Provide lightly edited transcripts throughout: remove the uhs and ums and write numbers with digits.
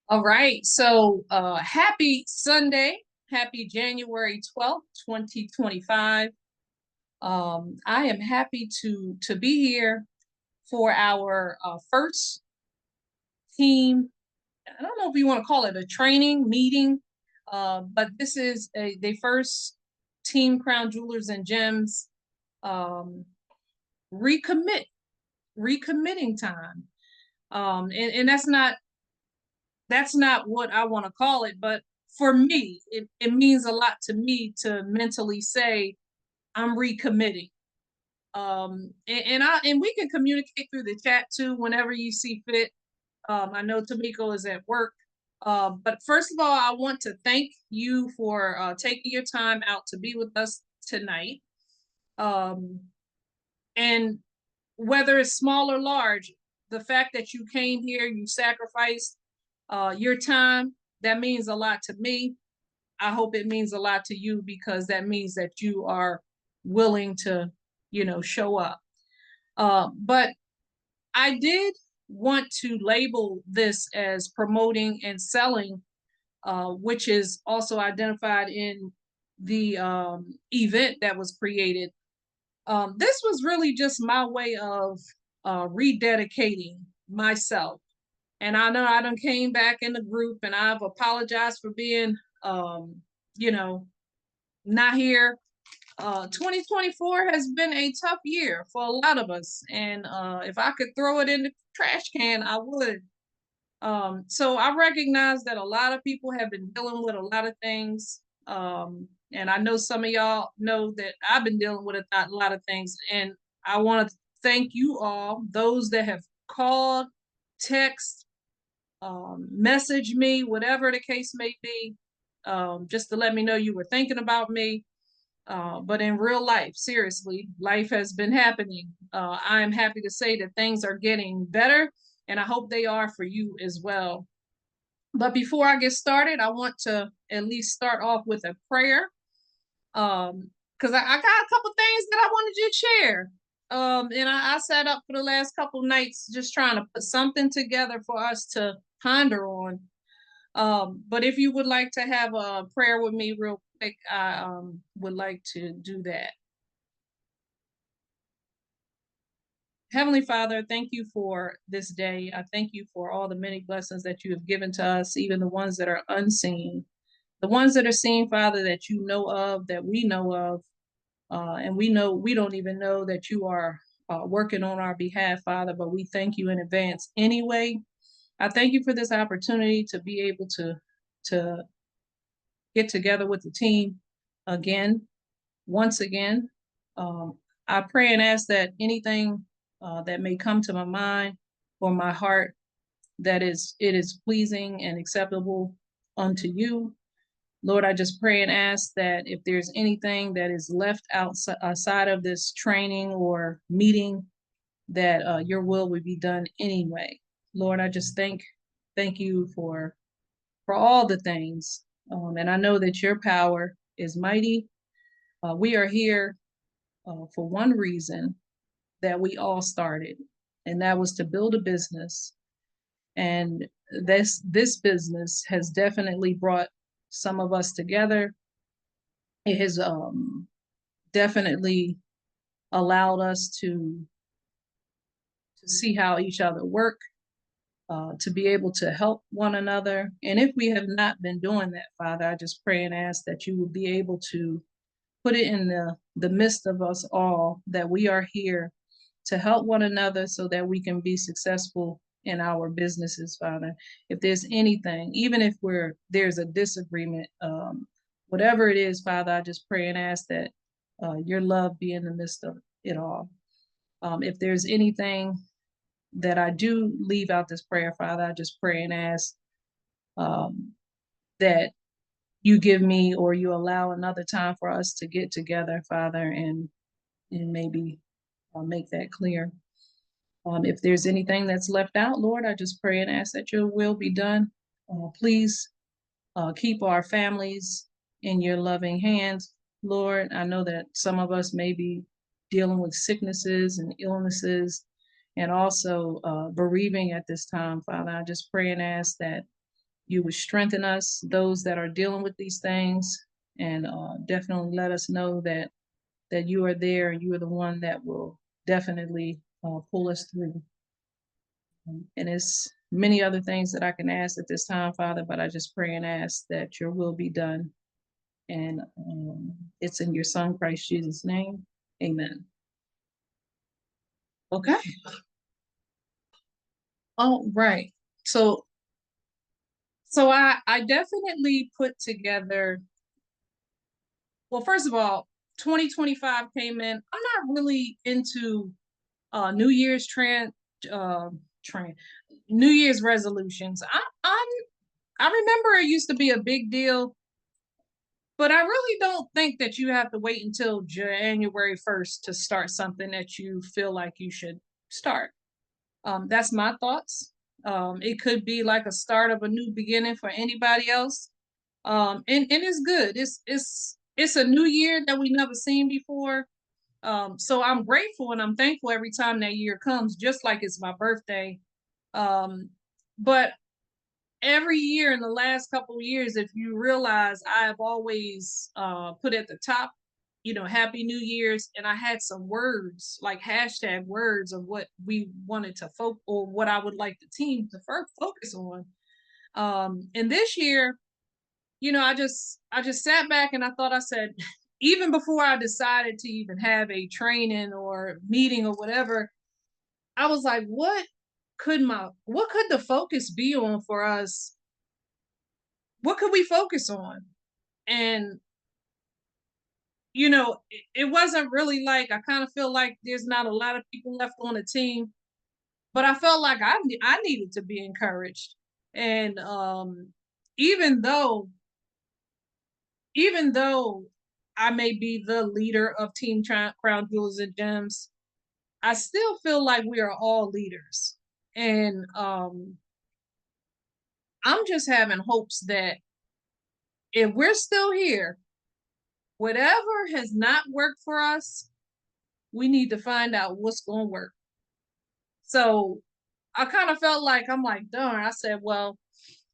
All right. So happy Sunday. Happy January 12th, 2025. I am happy to be here for our first team. I don't know if you want to call it a training meeting, but this is the first Team Crown Jewelers and Gems um, recommit, recommitting time. And that's not what I want to call it, but for me, it means a lot to me to mentally say I'm recommitting. And we can communicate through the chat too whenever you see fit. I know Tamiko is at work. But first of all, I want to thank you for taking your time out to be with us tonight. Um, and whether it's small or large, the fact that you came here, you sacrificed your time, that means a lot to me. I hope it means a lot to you because that means that you are willing to, show up. But I did want to label this as promoting and selling, which is also identified in the event that was created. This was really just my way of rededicating myself. And I know I done came back in the group and I've apologized for being, you know, not here. 2024 has been a tough year for a lot of us. And if I could throw it in the trash can, I would. So I recognize that a lot of people have been dealing with a lot of things. And I know some of y'all know that I've been dealing with a lot of things. And I want to thank you all, those that have called, text, message me, whatever the case may be, just to let me know you were thinking about me. But in real life, seriously, life has been happening. I am happy to say that things are getting better, and I hope they are for you as well. But before I get started, I want to at least start off with a prayer. Because I got a couple things that I wanted you to share. And I sat up for the last couple nights just trying to put something together for us to ponder on. But if you would like to have a prayer with me real quick, I would like to do that. Heavenly Father, thank you for this day. I thank you for all the many blessings that you have given to us, even the ones that are unseen. The ones that are seen, Father, that you know of, that we know of, and we know we don't even know that you are working on our behalf, Father, but we thank you in advance anyway. I thank you for this opportunity to be able to get together with the team again, once again. Um, I pray and ask that anything that may come to my mind or my heart that it is pleasing and acceptable unto you. Lord, I just pray and ask that if there's anything that is left outside of this training or meeting, that your will would be done anyway. Lord, I just thank you for all the things, and I know that your power is mighty. We are here for one reason that we all started, and that was to build a business. And this business has definitely brought some of us together. It has definitely allowed us to see how each other work, to be able to help one another. And if we have not been doing that, Father, I just pray and ask that you will be able to put it in the midst of us all, that we are here to help one another so that we can be successful in our businesses, Father. If there's anything, even if there's a disagreement, whatever it is, Father, I just pray and ask that your love be in the midst of it all. If there's anything that I do leave out this prayer, Father, I just pray and ask um, that you give me or you allow another time for us to get together, Father, and maybe make that clear. If there's anything that's left out, Lord, I just pray and ask that your will be done. Please keep our families in your loving hands, Lord. I know that some of us may be dealing with sicknesses and illnesses and also bereaving at this time, Father. I just pray and ask that you would strengthen us, those that are dealing with these things, and definitely let us know that you are there and you are the one that will definitely pull us through. And it's many other things that I can ask at this time, Father, but I just pray and ask that your will be done. And it's in your Son, Christ Jesus' name. Amen. Okay. Oh, right. So, so I definitely put together. Well, first of all, 2025 came in. I'm not really into New Year's uh, trend, New Year's resolutions. I remember it used to be a big deal, but I really don't think that you have to wait until January 1st to start something that you feel like you should start. That's my thoughts. It could be like a start of a new beginning for anybody else. And it's good. It's a new year that we never seen before. So I'm grateful and I'm thankful every time that year comes, just like it's my birthday. But every year in the last couple of years, if you realize, I have always put at the top, Happy New Year's, and I had some words like hashtag words of what we wanted to focus or what I would like the team to focus on. And this year, I just sat back and I thought, I said, even before I decided to even have a training or meeting or whatever, I was like, what could the focus be on for us? What could we focus on? And it wasn't really like, I kind of feel like there's not a lot of people left on the team, but I felt like I needed to be encouraged. And even though even though I may be the leader of Team Crown Jewels and Gems, I still feel like we are all leaders. And I'm just having hopes that if we're still here, whatever has not worked for us, we need to find out what's going to work. So I kind of felt like, I'm like, darn, I said, well,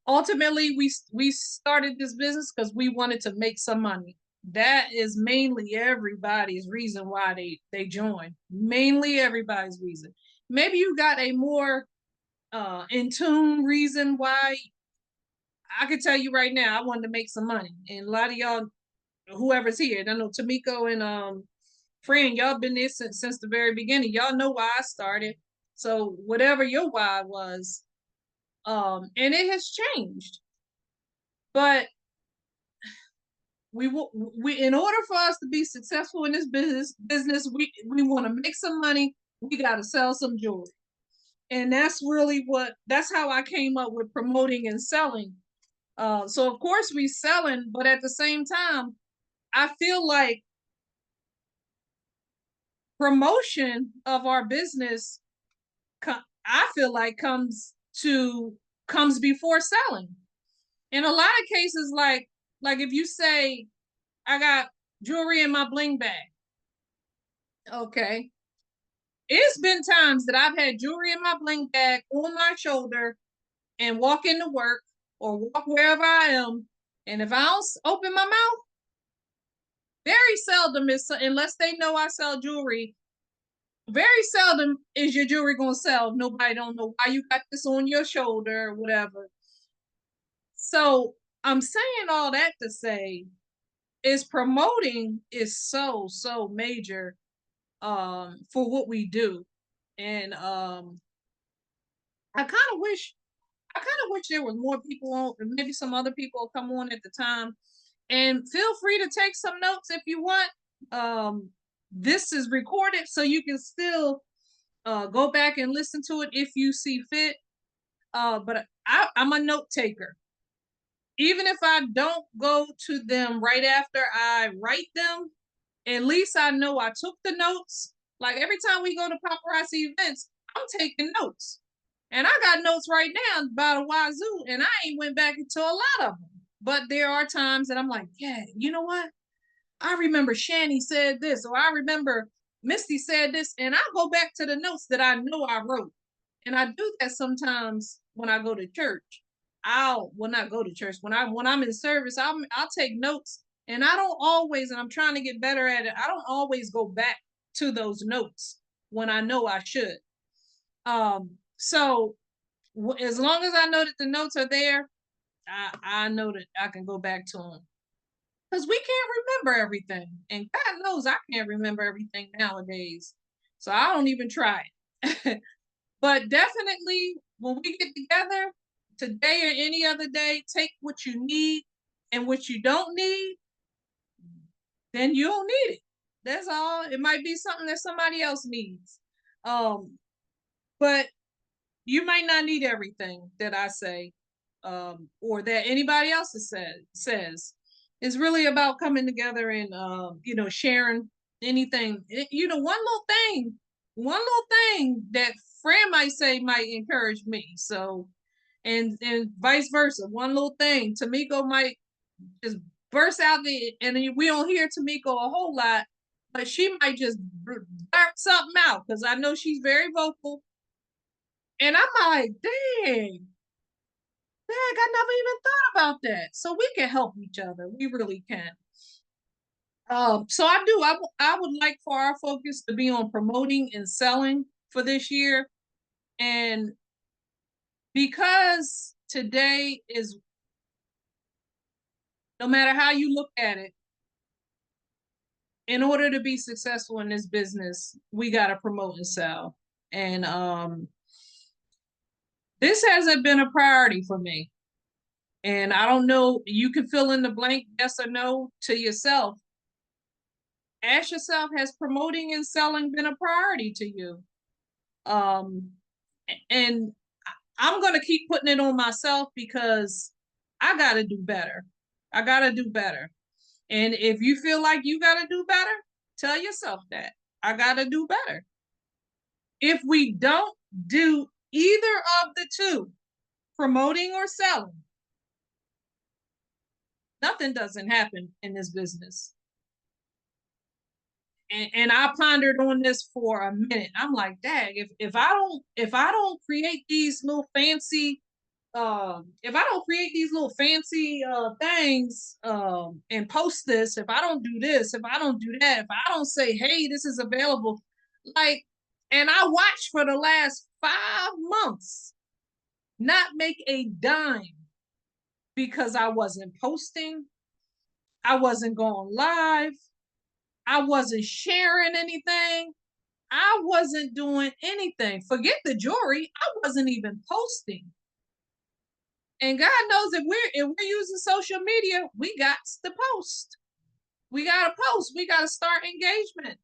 ultimately we started this business because we wanted to make some money. That is mainly everybody's reason why they joined. Mainly everybody's reason. Maybe you got a more in tune reason why. I could tell you right now, I wanted to make some money, and a lot of y'all, whoever's here, I know Tamiko and friend, y'all been there since the very beginning. Y'all know why I started. So whatever your why was, and it has changed. But we in order for us to be successful in this business, we want to make some money. We got to sell some jewelry, and that's how I came up with promoting and selling. So of course we selling, but at the same time, I feel like promotion of our business, I feel like comes before selling. In a lot of cases, like if you say, I got jewelry in my bling bag. Okay. It's been times that I've had jewelry in my bling bag on my shoulder and walk into work or walk wherever I am. And if I don't open my mouth, very seldom is, unless they know I sell jewelry, very seldom is your jewelry gonna sell. Nobody don't know why you got this on your shoulder or whatever. So I'm saying all that to say is promoting is so major for what we do. And I kind of wish there was more people on, maybe some other people come on at the time. And feel free to take some notes if you want. This is recorded, so you can still go back and listen to it if you see fit. But I'm a note taker. Even if I don't go to them right after I write them, at least I know I took the notes. Like every time we go to paparazzi events, I'm taking notes. And I got notes right now by the wazoo, and I ain't went back into a lot of them. But there are times that I'm like, yeah, you know what? I remember Shani said this, or I remember Misty said this, and I go back to the notes that I know I wrote. And I do that sometimes when I go to church. I'll well not go to church. When I'm in service, I'll take notes. And I don't always, and I'm trying to get better at it, I don't always go back to those notes when I know I should. So as long as I know that the notes are there, I know that I can go back to them. Because we can't remember everything. And God knows I can't remember everything nowadays. So I don't even try it. But definitely when we get together, today or any other day, take what you need, and what you don't need, then you don't need it. That's all. It might be something that somebody else needs. Um, but you might not need everything that I say, or that anybody else has says. It's really about coming together and sharing anything. One little thing that Fran might say might encourage me. So, and vice versa. One little thing, Tamiko might just burst out the, and we don't hear Tamiko a whole lot, but she might just blurt something out because I know she's very vocal. And I'm like, dang, I never even thought about that. So we can help each other. We really can. So I do. I would like for our focus to be on promoting and selling for this year, and because today is, no matter how you look at it, in order to be successful in this business, we got to promote and sell. And this hasn't been a priority for me. And I don't know, you can fill in the blank, yes or no, to yourself. Ask yourself, has promoting and selling been a priority to you? Um, and I'm going to keep putting it on myself because I got to do better. I got to do better. And if you feel like you got to do better, tell yourself that I got to do better. If we don't do either of the two, promoting or selling, nothing doesn't happen in this business. And I pondered on this for a minute. I'm like, dang, if I don't create these little fancy if I don't create these little fancy things and post this, if I don't do this, if I don't do that, if I don't say, hey, this is available, like, and I watched for the last 5 months not make a dime because I wasn't posting, I wasn't going live, I wasn't sharing anything, I wasn't doing anything. Forget the jewelry, I wasn't even posting. And God knows if we're using social media, we got to post. We gotta post. We gotta start engagement.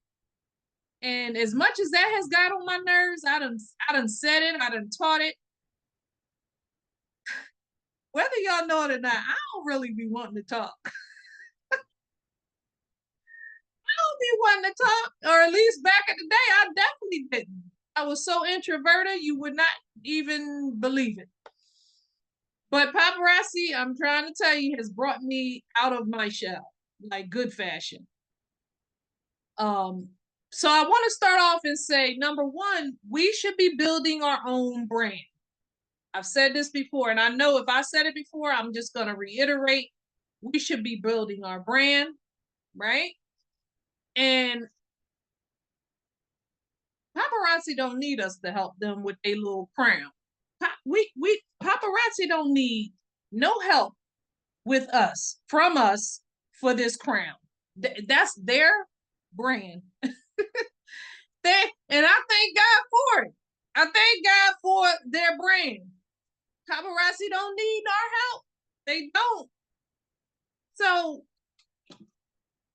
And as much as that has got on my nerves, I done said it, I done taught it. Whether y'all know it or not, I don't really be wanting to talk. I don't be wanting to talk, or at least back in the day, I definitely didn't. I was so introverted, you would not even believe it. But paparazzi, I'm trying to tell you, has brought me out of my shell, like good fashion. Um, so I want to start off and say, number one, we should be building our own brand. I've said this before, and I know if I said it before, I'm just going to reiterate. We should be building our brand, right? And paparazzi don't need us to help them with a little crown. We paparazzi don't need no help with us, from us, for this crown. That's their brand. And I thank God for it. I thank God for their brand. Paparazzi don't need our help. They don't. So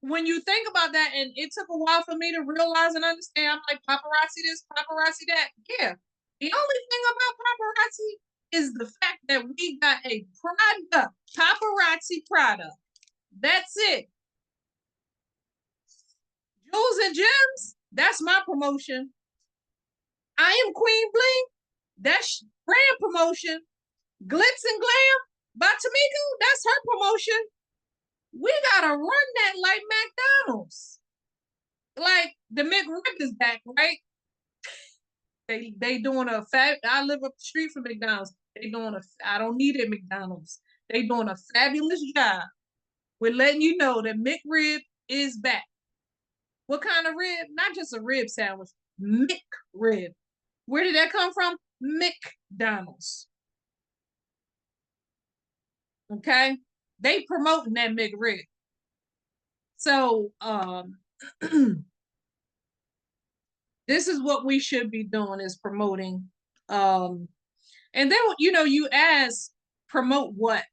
when you think about that, and it took a while for me to realize and understand, I'm like, paparazzi this, paparazzi that. Yeah. The only thing about paparazzi is the fact that we got a product, paparazzi product. That's it. Jewels and gems, that's my promotion. I am Queen Bling, that's brand promotion. Glitz and Glam by Tamiko, that's her promotion. We gotta run that like McDonald's. Like the McRib is back, right? They doing a I live up the street from McDonald's. They doing a I don't need it McDonald's. They doing a fabulous job with letting you know that McRib is back. What kind of rib? Not just a rib sandwich. McRib. Where did that come from? McDonald's. Okay, they promoting that McRib. So this is what we should be doing is promoting. And then you ask promote what?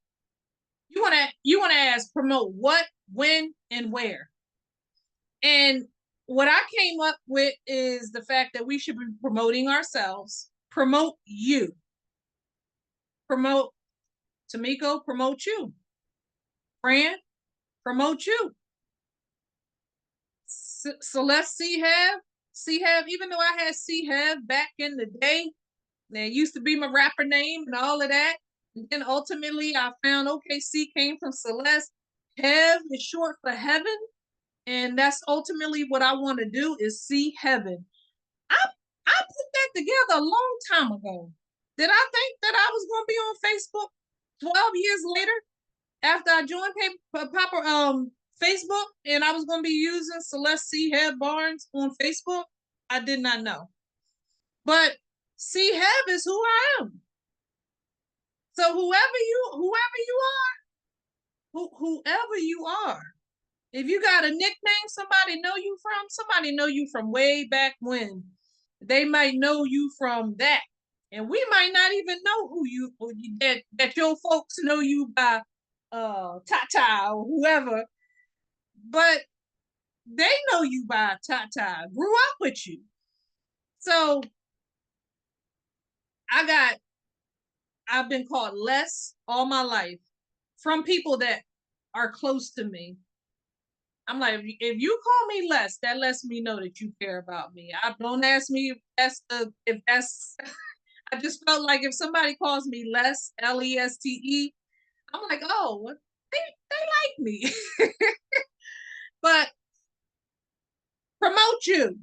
You wanna ask promote what, when, and where. And what I came up with is the fact that we should be promoting ourselves, promote you, promote Tamiko, promote you, Fran, promote you, Celeste C-Have, even though I had C-Have back in the day, that used to be my rapper name and all of that. And then ultimately I found, okay, C came from Celeste. Hev is short for heaven. And that's ultimately what I want to do is see heaven. I put that together a long time ago. Did I think that I was going to be on Facebook 12 years later after I joined Facebook and I was going to be using Celeste C. Head Barnes on Facebook? I did not know. But C. Heb is who I am. So whoever you are, if you got a nickname somebody know you from way back when. They might know you from that. And we might not even know that your folks know you by Tata or whoever, but they know you by Tata, grew up with you. So I've been called Les all my life from people that are close to me. I'm like, if you call me Les, that lets me know that you care about me. Don't ask me if that's I just felt like if somebody calls me Les, Leste, I'm like, oh, they like me. But promote you.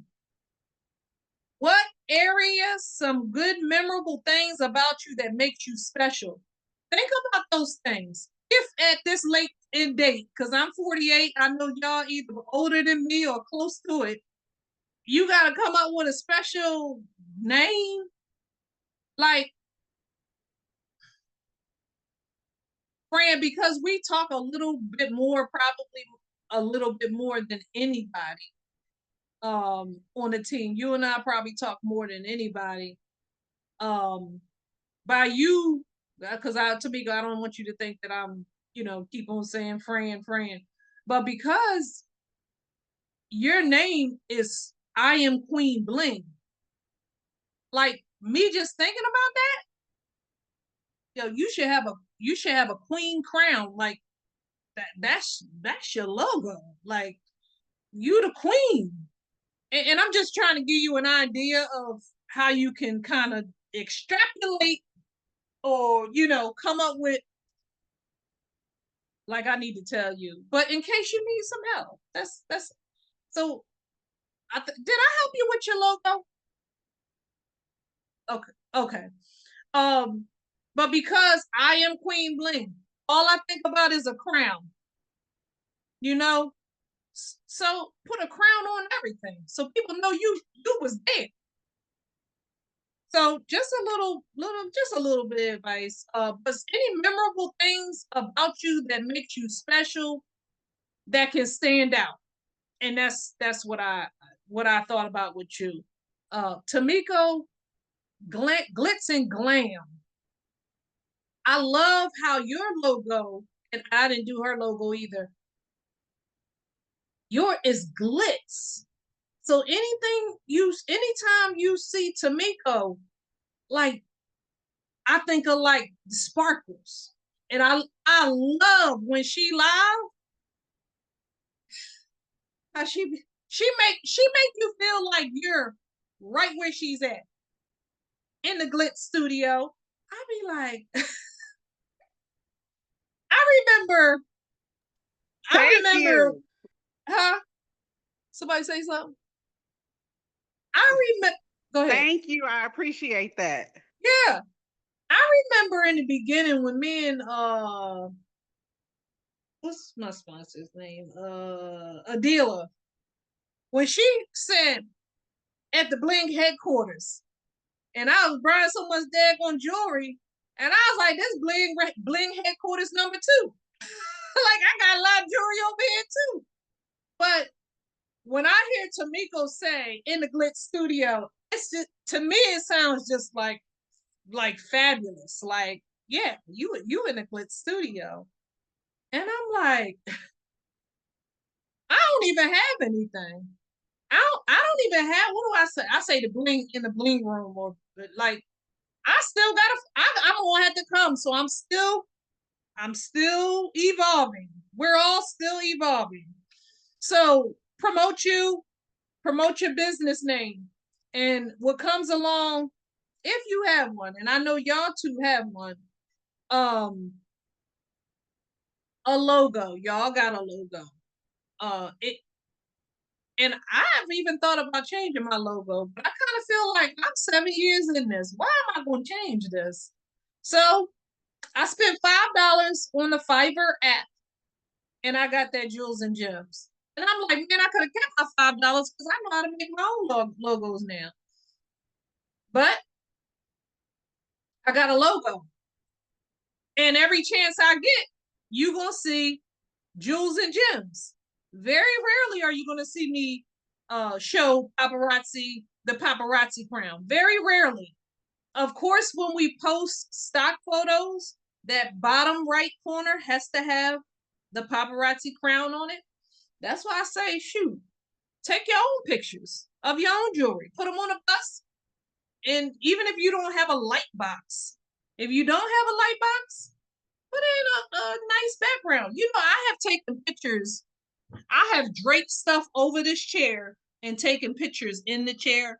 What areas, some good, memorable things about you that makes you special? Think about those things. If at this late in date, because I'm 48, I know y'all either older than me or close to it, you got to come up with a special name. Like, Fran, because we talk a little bit more, probably a little bit more than anybody on the team. You and I probably talk more than anybody. By you, because Tamika, I don't want you to think that I'm, keep on saying Fran. But because your name is I Am Queen Bling, like me just thinking about that, you should have a queen crown. Like that's your logo. Like you the queen. And I'm just trying to give you an idea of how you can kind of extrapolate or, come up with, like I need to tell you. But in case you need some help, that's so. Did I help you with your logo? Okay. But because I am Queen Bling, all I think about is a crown. You know, so put a crown on everything so people know you was there. So just a little bit of advice. But any memorable things about you that makes you special that can stand out, and that's what I thought about with you, Tamiko, glitz and glam. I love how your logo, and I didn't do her logo either. Your is glitz. So anytime you see Tamiko, like I think of like sparkles. And I love when she live, how she make you feel like you're right where she's at in the glitz studio. I be like, I remember, Thank you. huh? Somebody say something. I remember. Go ahead. Thank you. I appreciate that. Yeah. I remember in the beginning when me and what's my sponsor's name? Adila. When she said at the Bling headquarters, and I was buying so much daggone jewelry, and I was like, this Bling headquarters #2. Like I got a lot of jewelry over here too. But when I hear Tamiko say in the Glitz studio, it's just, to me it sounds just like fabulous. Like, yeah, you in the Glitz studio. And I'm like, I don't even have anything. I don't even have, what do I say? I say the bling in the bling room, or like I still gotta I'm gonna have to come. So I'm still evolving. We're all still evolving. So promote your business name. And what comes along, if you have one, and I know y'all two have one, a logo. Y'all got a logo. It and I've even thought about changing my logo, but I kind of feel like I'm 7 years in this. Why am I going to change this? So I spent $5 on the Fiverr app, and I got that Jewels and Gems. And I'm like, man, I could have kept my $5 because I know how to make my own logos now. But I got a logo, and every chance I get, you gonna see Jewels and Gems. Very rarely are you gonna see me show the paparazzi crown. Very rarely. Of course, when we post stock photos, that bottom right corner has to have the paparazzi crown on it. That's why I say, shoot, take your own pictures of your own jewelry, put them on a bus. And even if you don't have a light box, if you don't have a light box, put in a nice background. You know, I have taken pictures. I have draped stuff over this chair and taken pictures in the chair.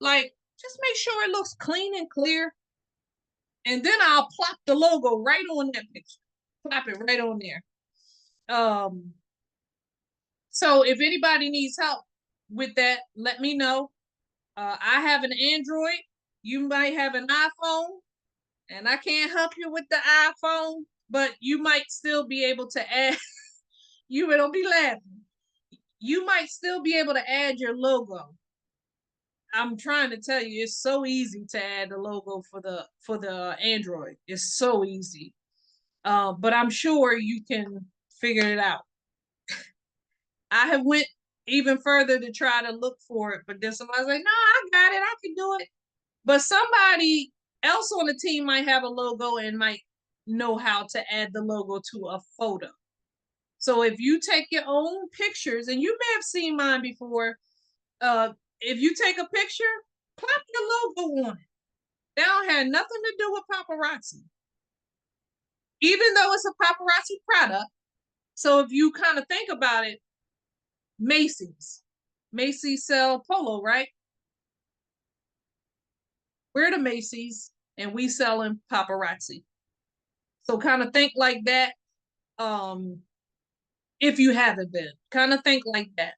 Like, just make sure it looks clean and clear. And then I'll plop the logo right on that picture. Plop it right on there. So if anybody needs help with that, let me know. I have an Android. You might have an iPhone, and I can't help you with the iPhone, but you might still be able to add. You will be laughing. You might still be able to add your logo. I'm trying to tell you, it's so easy to add the logo for the Android. It's so easy. But I'm sure you can figure it out. I have went even further to try to look for it, but then somebody's like, no, I got it, I can do it. But somebody else on the team might have a logo and might know how to add the logo to a photo. So if you take your own pictures, and you may have seen mine before, if you take a picture, plop your logo on it. That don't have nothing to do with paparazzi. Even though it's a paparazzi product. So if you kind of think about it, Macy's sell polo, right? We're the Macy's and we selling paparazzi. So kind of think like that. If you haven't been, kind of think like that.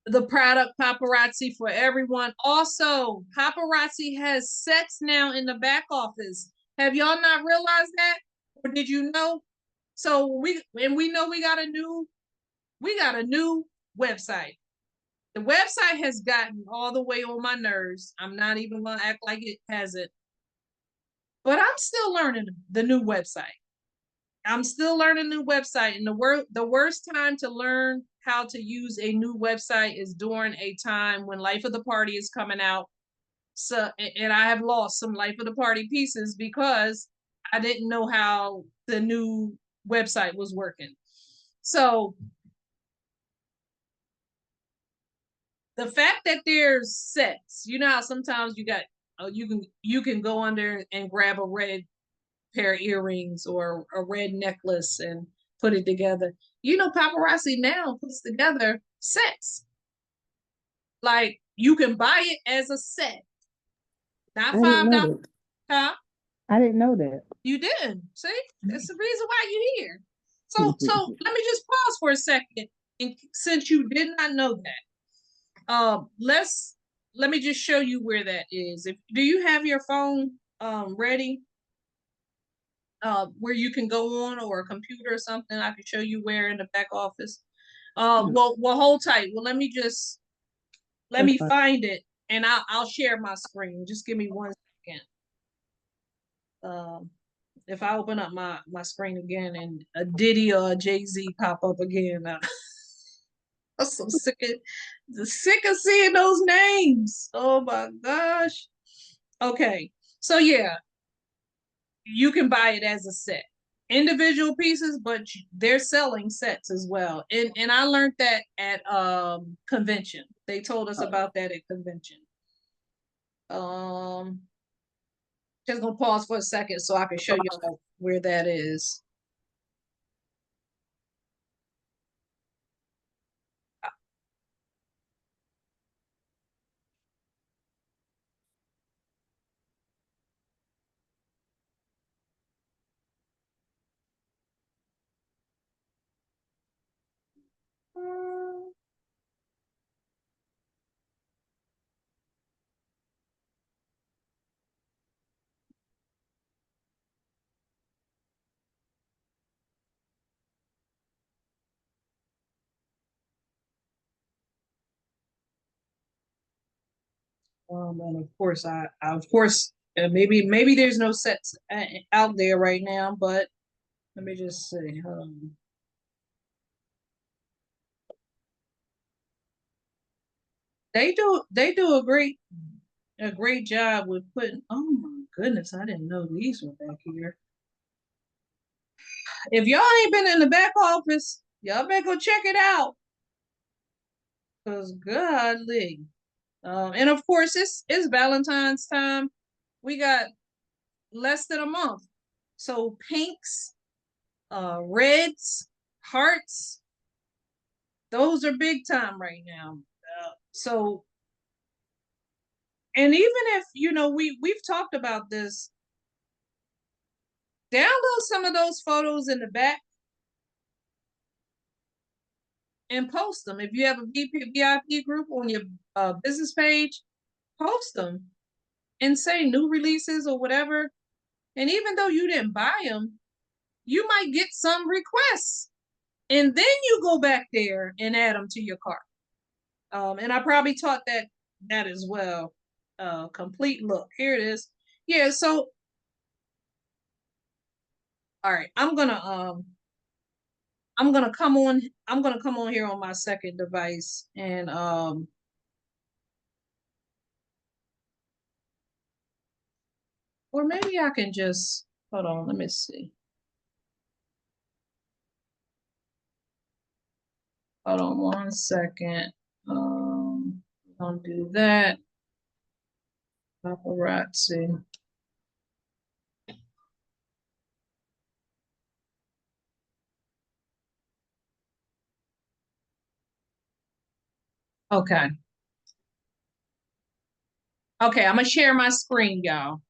The product paparazzi for everyone. Also, paparazzi has sets now in the back office. Have y'all not realized that? Or did you know? So we know we got a new website. The website has gotten all the way on my nerves. I'm not even gonna act like it hasn't. But I'm still learning the new website. I'm still learning a new website, and the worst time to learn how to use a new website is during a time when Life of the Party is coming out. So, and I have lost some Life of the Party pieces because I didn't know how the new website was working. So the fact that there's sets, you know how sometimes you can go under and grab a red pair of earrings or a red necklace and put it together. You know, paparazzi now puts together sets. Like you can buy it as a set, not $5. Huh? I didn't know that. You didn't. See, that's the reason why you're here. So let me just pause for a second, and since you did not know that, let's let me just show you where that is. If do you have your phone ready? Where you can go on, or a computer or something? I can show you where in the back office. Well, hold tight. Well, let That's me fine. find it, and I'll share my screen. Just give me 1 second. If I open up my screen again and a Diddy or a Jay-Z pop up again, I'm so sick of seeing those names. Oh my gosh. Okay, so yeah, you can buy it as a set, individual pieces, but they're selling sets as well. And I learned that at convention. They told us about that at convention. Um, just gonna pause for a second so I can show you where that is. And of course, maybe there's no sets out there right now, but let me just see. They do a great job with putting. Oh my goodness, I didn't know these were back here. If y'all ain't been in the back office, y'all better go check it out. Cause godly. And of course, it's Valentine's time. We got less than a month. So pinks, reds, hearts, those are big time right now. So, and even if we've talked about this, download some of those photos in the back and post them. If you have a VIP group on your business page, post them and say new releases or whatever. And even though you didn't buy them, you might get some requests, and then you go back there and add them to your cart. And I probably taught that as well. Complete look. Here it is. Yeah. So, all right, I'm gonna come on. I'm gonna come on here on my second device, and or maybe I can just hold on. Let me see. Hold on 1 second. I'll do that. Paparazzi. Okay. Okay, I'm gonna share my screen, y'all.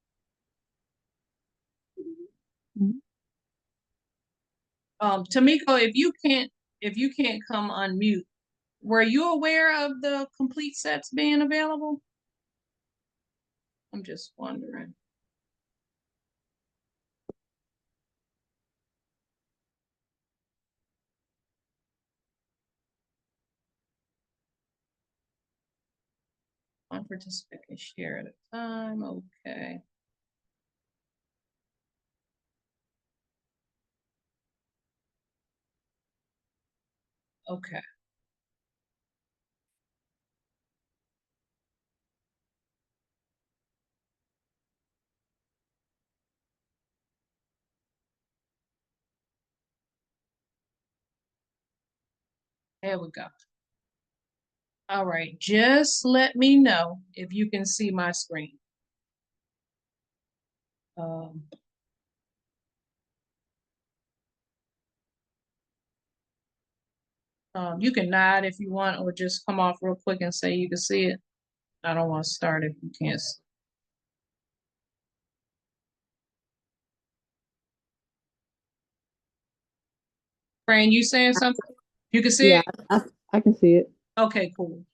Tamiko, if you can't come unmute, were you aware of the complete sets being available? I'm just wondering. One participant can share at a time. Okay. Okay. There we go. All right. Just let me know if you can see my screen. You can nod if you want, or just come off real quick and say you can see it. I don't want to start if you can't see. Fran, you saying something? You can see Yeah, it? I can see it. Okay, cool.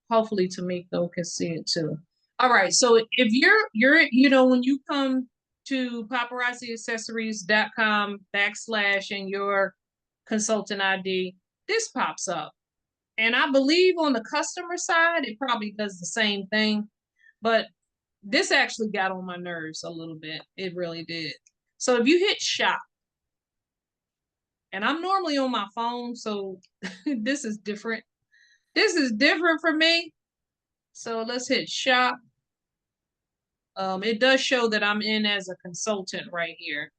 hopefully Tamiko can see it too. All right, so if you're when you come to paparazziaccessories.com / and your consultant ID, this pops up. And I believe on the customer side, it probably does the same thing, but this actually got on my nerves a little bit. It really did. So if you hit shop, and I'm normally on my phone, so this is different. This is different for me. So let's hit shop. It does show that I'm in as a consultant right here.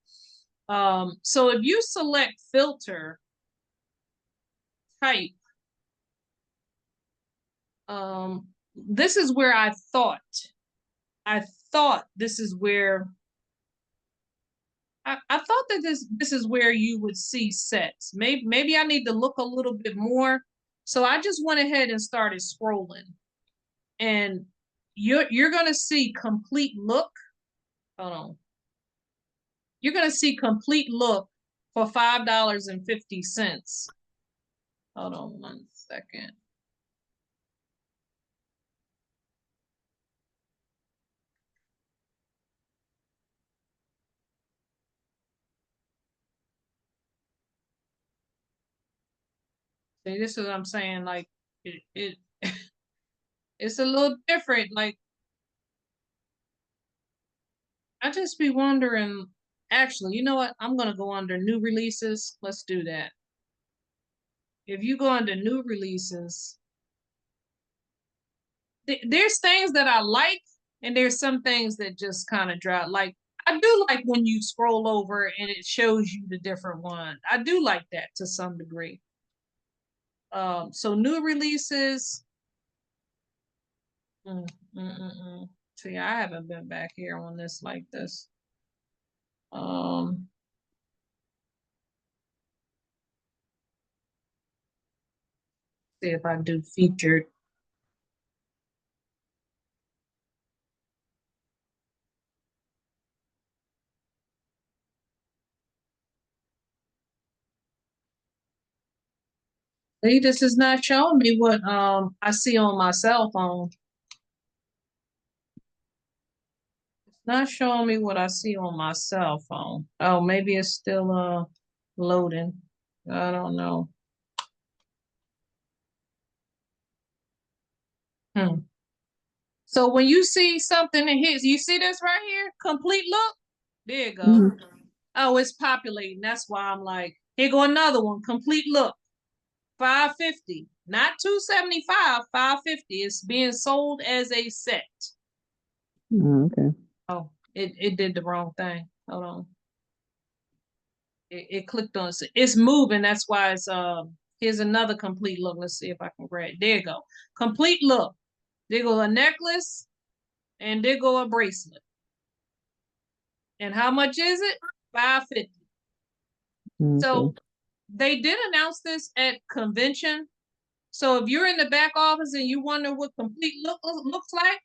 So if you select filter type, this is where I thought this is where I thought that this is where you would see sets. Maybe I need to look a little bit more. So I just went ahead and started scrolling. And you're gonna see complete look. Hold on. You're gonna see complete look for $5.50. Hold on 1 second. See, this is what I'm saying. Like it it's a little different. Like I just be wondering. Actually, you know what? I'm gonna go under new releases. Let's do that. If you go under new releases, there's things that I like, and there's some things that just kind of drop. Like I do like when you scroll over and it shows you the different one. I do like that to some degree. So new releases. Mm, mm, mm, mm. See, I haven't been back here on this like this. See if I do featured. See, this is not showing me what I see on my cell phone. It's not showing me what I see on my cell phone. Oh, maybe it's still loading. I don't know. So when you see something that hits, you see this right here? Complete look. There you go. Mhm. Oh, it's populating. That's why I'm like, here go another one. Complete look. 550. Not 275, 550. It's being sold as a set. Okay. Oh, it did the wrong thing. Hold on. It clicked on it. It's moving. That's why it's here's another complete look. Let's see if I can grab it. There you go. Complete look. There go a necklace and there go a bracelet. And how much is it? 550. Okay. So they did announce this at convention. So if you're in the back office and you wonder what complete look looks like,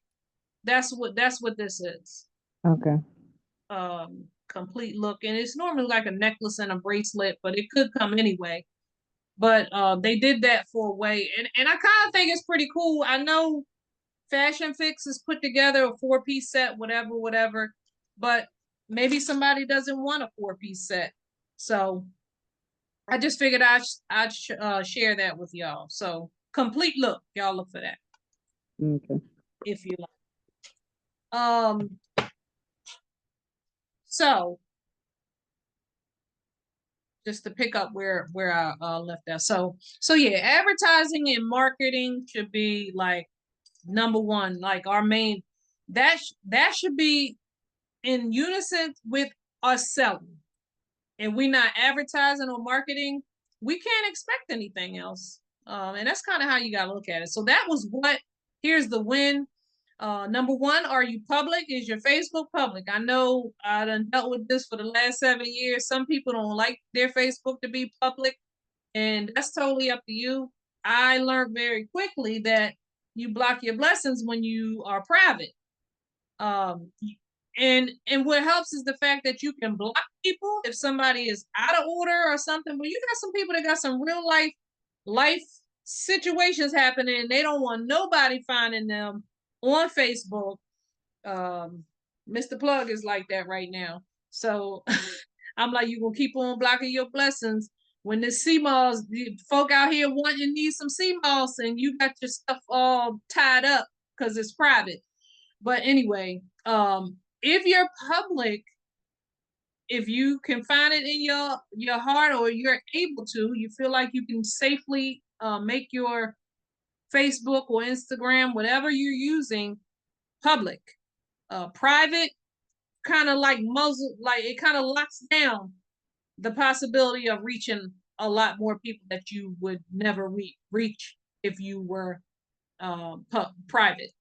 that's what this is. Okay. Complete look, and it's normally like a necklace and a bracelet, but it could come anyway. But they did that for a way, and I kind of think it's pretty cool. I know Fashion Fix has put together a 4-piece set, whatever, but maybe somebody doesn't want a 4-piece set, so I just figured I'd share that with y'all. So complete look, y'all look for that Okay. if you like. So just to pick up where I left out. So yeah, advertising and marketing should be like number one, like our main. That should be in unison with us selling. And we're not advertising or marketing, we can't expect anything else. And that's kind of how you got to look at it. So that was what. Here's the win. Number one, are you public? Is your Facebook public? I know I done dealt with this for the last 7 years. Some people don't like their Facebook to be public, and that's totally up to you. I learned very quickly that you block your blessings when you are private. Um, and what helps is the fact that you can block people if somebody is out of order or something. But you got some people that got some real life situations happening. They don't want nobody finding them on Facebook. Mr. Plug is like that right now. So I'm like, you gonna keep on blocking your blessings when the CMOS, the folk out here wanting need some CMOS and you got your stuff all tied up because it's private. But anyway, if you're public, if you can find it in your heart or you're able to, you feel like you can safely make your Facebook or Instagram, whatever you're using, public. Private kind of like muzzle, like it kind of locks down the possibility of reaching a lot more people that you would never reach if you were private.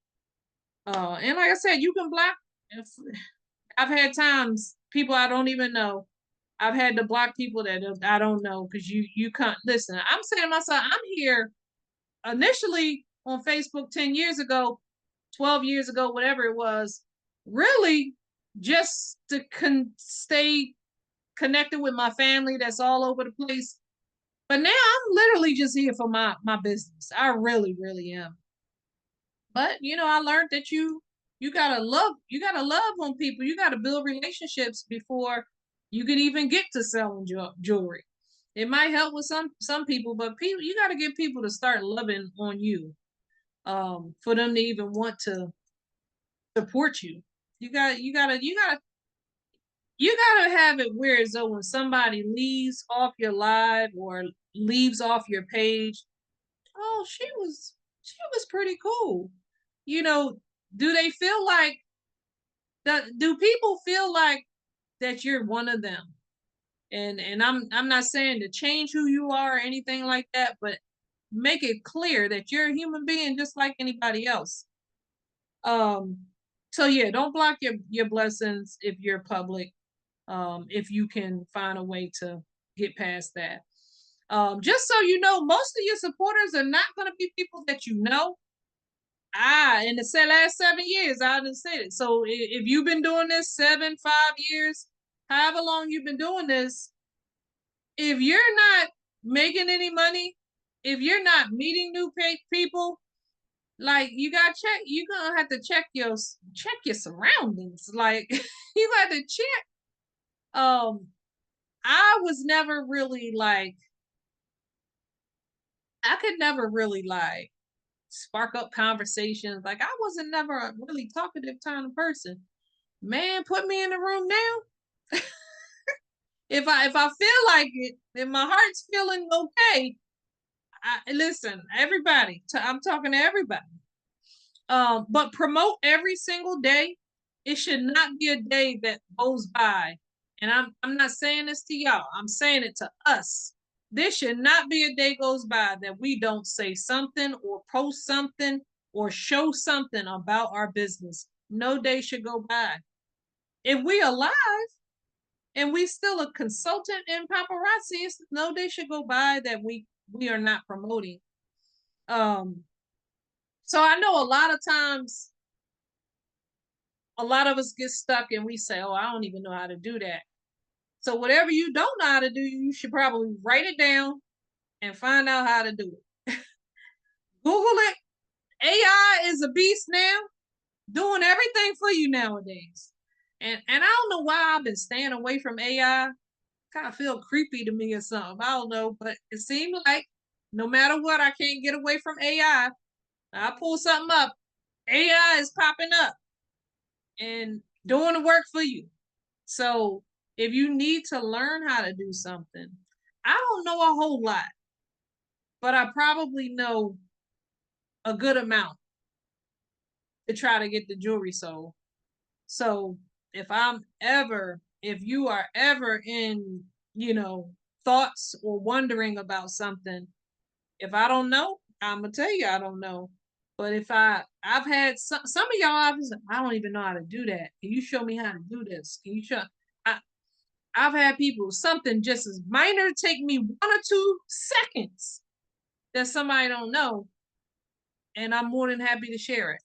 And like I said, you can block. If, I've had times people I don't even know. I've had to block people that I don't know because you can't listen. I'm saying to myself, I'm here initially on Facebook 10 years ago, 12 years ago, whatever it was, really just to stay connected with my family that's all over the place. But now I'm literally just here for my business. I really, really am. But I learned that you gotta love on people. You gotta build relationships before you can even get to selling jewelry. It might help with some people, but people you gotta get people to start loving on you, for them to even want to support you. You gotta have it where as though when somebody leaves off your live or leaves off your page, oh, she was pretty cool. You know, do they feel like do people feel like that you're one of them? And I'm not saying to change who you are or anything like that, but make it clear that you're a human being just like anybody else. Um, so yeah, don't block your blessings if you're public. If you can find a way to get past that. Just so you know, most of your supporters are not going to be people that you know. In the last 7 years, I didn't say it. So if you've been doing this 5 years, however long you've been doing this, if you're not making any money, if you're not meeting new people, like you're gonna have to check your surroundings. Like you got to check. I was never really like, I could never really like spark up conversations. Like I wasn't never a really talkative kind of person. Man, put me in the room now. If I feel like it, if my heart's feeling okay, listen, everybody. I'm talking to everybody. But promote every single day. It should not be a day that goes by. And I'm not saying this to y'all. I'm saying it to us. There should not be a day goes by that we don't say something or post something or show something about our business. No day should go by. If we alive and we still a consultant in paparazzi, no day should go by that we are not promoting. So I know a lot of times a lot of us get stuck and we say, oh, I don't even know how to do that. So whatever you don't know how to do, you should probably write it down and find out how to do it. Google it. AI is a beast now, doing everything for you nowadays. And I don't know why I've been staying away from AI. Kind of feel creepy to me or something. I don't know, but it seems like no matter what, I can't get away from AI. I pull something up, AI is popping up and doing the work for you. So if you need to learn how to do something, I don't know a whole lot, but I probably know a good amount to try to get the jewelry sold. So if you are ever in, thoughts or wondering about something, if I don't know, I'm gonna tell you I don't know. But if I've had some of y'all, I don't even know how to do that. Can you show me how to do this? Can you show? I, I've had people, something just as minor take me 1 or 2 seconds that somebody don't know, and I'm more than happy to share it.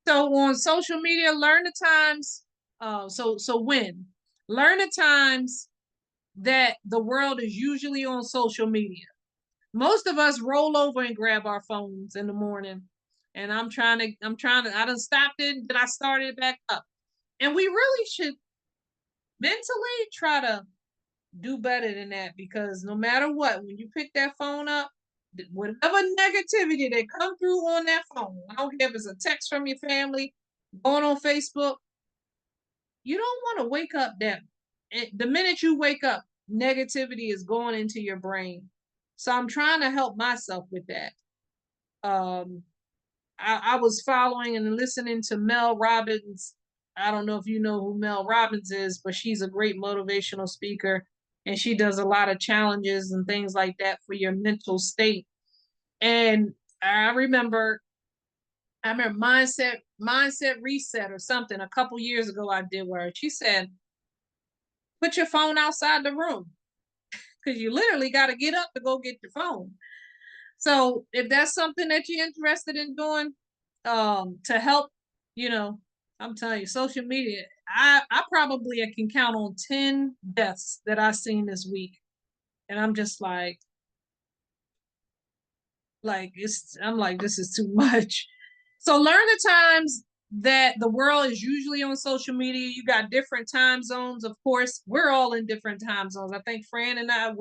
So on social media, learn the times. Learn the times that the world is usually on social media. most of us roll over and grab our phones in the morning. And I done stopped it, then I started it back up. And we really should mentally try to do better than that, because no matter what, when you pick that phone up, whatever negativity that come through on that phone, I don't care if it's a text from your family, going on Facebook, you don't want to wake up that. The minute you wake up, negativity is going into your brain. So I'm trying to help myself with that. I was following and listening to Mel Robbins. I don't know if you know who Mel Robbins is, but she's a great motivational speaker, and she does a lot of challenges and things like that for your mental state. And I remember mindset reset or something a couple years ago I did where she said, put your phone outside the room, because you literally got to get up to go get your phone. So if that's something that you're interested in doing, to help, I'm telling you, social media, I probably can count on 10 deaths that I've seen this week. And I'm just I'm like, this is too much. So learn the times that the world is usually on social media. You got different time zones. Of course, we're all in different time zones. I think Fran and I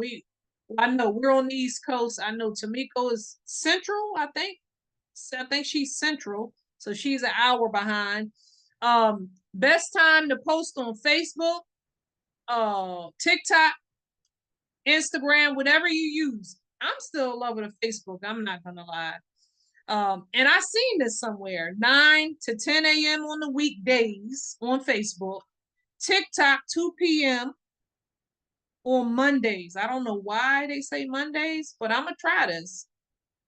know we're on the East Coast. I know Tamiko is Central, I think she's Central. So she's an hour behind. Best time to post on Facebook, TikTok, Instagram, whatever you use. I'm still in love with Facebook. I'm not gonna lie. And I seen this somewhere, 9 to 10 a.m. on the weekdays on Facebook, TikTok 2 p.m. on Mondays. I don't know why they say Mondays, but I'm gonna try this.